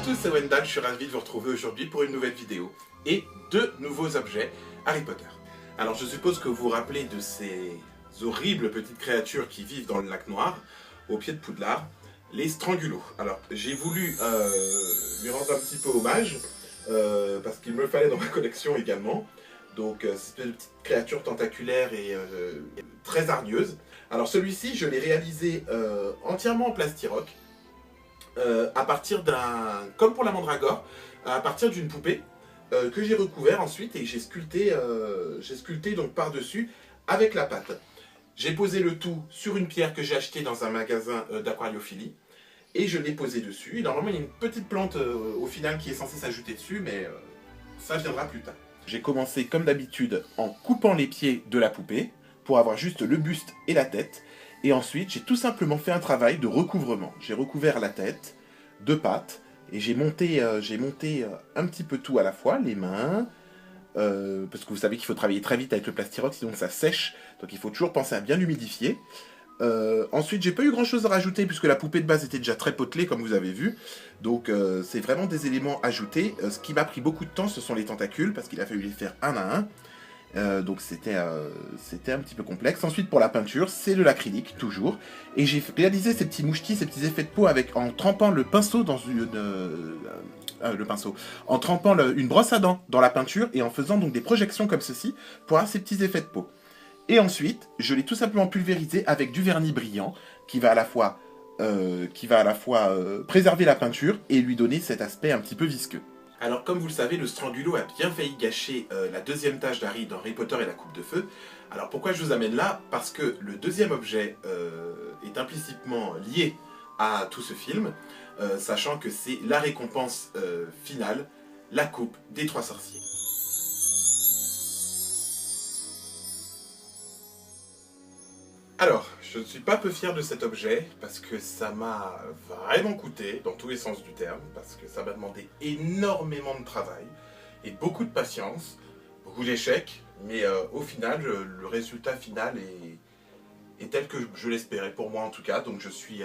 tous, c'est Wendell, je suis ravi de vous retrouver aujourd'hui pour une nouvelle vidéo et deux nouveaux objets Harry Potter. Alors je suppose que vous vous rappelez de ces horribles petites créatures qui vivent dans le lac noir, au pied de Poudlard, les Strangulos. Alors j'ai voulu lui rendre un petit peu hommage, parce qu'il me le fallait dans ma collection également. Donc c'est une petite créature tentaculaire et très hargneuse. Alors celui-ci, je l'ai réalisé entièrement en plastiroc, à partir d'un, comme pour la mandragore, à partir d'une poupée que j'ai recouvert ensuite et j'ai sculpté donc par-dessus avec la pâte. J'ai posé le tout sur une pierre que j'ai achetée dans un magasin d'aquariophilie et je l'ai posé dessus. Et normalement, il y a une petite plante au final qui est censée s'ajouter dessus, mais ça viendra plus tard. J'ai commencé comme d'habitude en coupant les pieds de la poupée pour avoir juste le buste et la tête. Et ensuite, j'ai tout simplement fait un travail de recouvrement. J'ai recouvert la tête de pâte et j'ai monté un petit peu tout à la fois, les mains, parce que vous savez qu'il faut travailler très vite avec le plastiroc, sinon ça sèche. Donc il faut toujours penser à bien l'humidifier. Ensuite, j'ai pas eu grand chose à rajouter puisque la poupée de base était déjà très potelée comme vous avez vu. Donc c'est vraiment des éléments ajoutés. Ce qui m'a pris beaucoup de temps, ce sont les tentacules parce qu'il a fallu les faire un à un. Donc c'était un petit peu complexe. Ensuite pour la peinture, c'est de l'acrylique toujours. Et j'ai réalisé ces petits mouchetis, ces petits effets de peau en trempant le pinceau dans en trempant une brosse à dents dans la peinture et en faisant donc des projections comme ceci pour avoir ces petits effets de peau. Et ensuite, je l'ai tout simplement pulvérisé avec du vernis brillant qui va à la fois, préserver la peinture et lui donner cet aspect un petit peu visqueux. Alors comme vous le savez, le Strangulo a bien failli gâcher la deuxième tâche d'Harry dans Harry Potter et la Coupe de Feu. Alors pourquoi je vous amène là? Parce que le deuxième objet est implicitement lié à tout ce film, sachant que c'est la récompense finale, la Coupe des Trois Sorciers. Alors, je ne suis pas peu fier de cet objet parce que ça m'a vraiment coûté dans tous les sens du terme, parce que ça m'a demandé énormément de travail et beaucoup de patience, beaucoup d'échecs, mais au final, le résultat final est tel que je l'espérais, pour moi en tout cas, donc je suis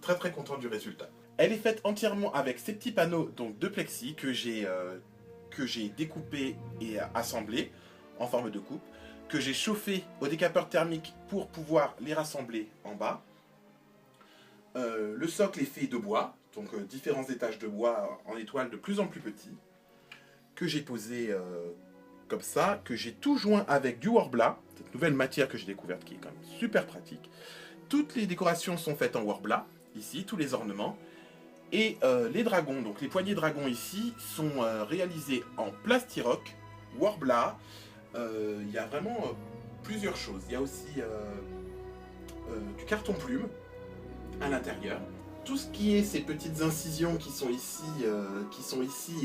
très très content du résultat. Elle est faite entièrement avec ces petits panneaux donc, de plexi que j'ai découpés et assemblés en forme de coupe, que j'ai chauffé au décapeur thermique pour pouvoir les rassembler en bas. Le socle est fait de bois, donc différents étages de bois en étoile de plus en plus petits, que j'ai posé comme ça, que j'ai tout joint avec du Worbla, cette nouvelle matière que j'ai découverte qui est quand même super pratique. Toutes les décorations sont faites en Worbla, ici, tous les ornements. Et les dragons, donc les poignées dragons ici, sont réalisés en plastiroc, Worbla. Il y a vraiment plusieurs choses. Il y a aussi du carton plume à l'intérieur. Tout ce qui est ces petites incisions qui sont ici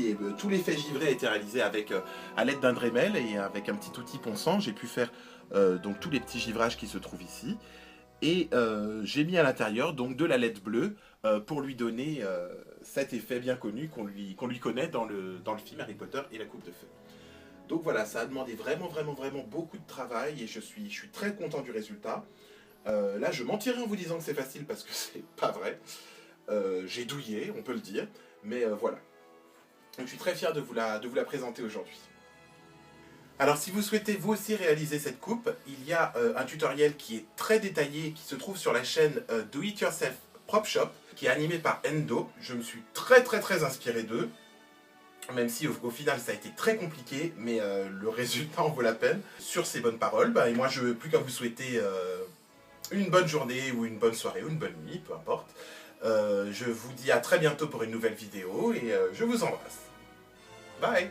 et tout l'effet givré a été réalisé à l'aide d'un Dremel et avec un petit outil ponçant. J'ai pu faire donc tous les petits givrages qui se trouvent ici. Et j'ai mis à l'intérieur donc de la LED bleue pour lui donner cet effet bien connu qu'on lui connaît dans le film Harry Potter et la Coupe de Feu. Donc voilà, ça a demandé vraiment beaucoup de travail et je suis très content du résultat. Là, je mentirais en vous disant que c'est facile parce que c'est pas vrai. J'ai douillé, on peut le dire, mais voilà. Donc je suis très fier de vous la présenter aujourd'hui. Alors si vous souhaitez vous aussi réaliser cette coupe, il y a un tutoriel qui est très détaillé, qui se trouve sur la chaîne Do It Yourself Prop Shop, qui est animé par Endo. Je me suis très inspiré d'eux. Même si au final ça a été très compliqué, mais le résultat en vaut la peine. Sur ces bonnes paroles, et moi je veux plus qu'à vous souhaiter une bonne journée ou une bonne soirée ou une bonne nuit, peu importe. Je vous dis à très bientôt pour une nouvelle vidéo et je vous embrasse. Bye!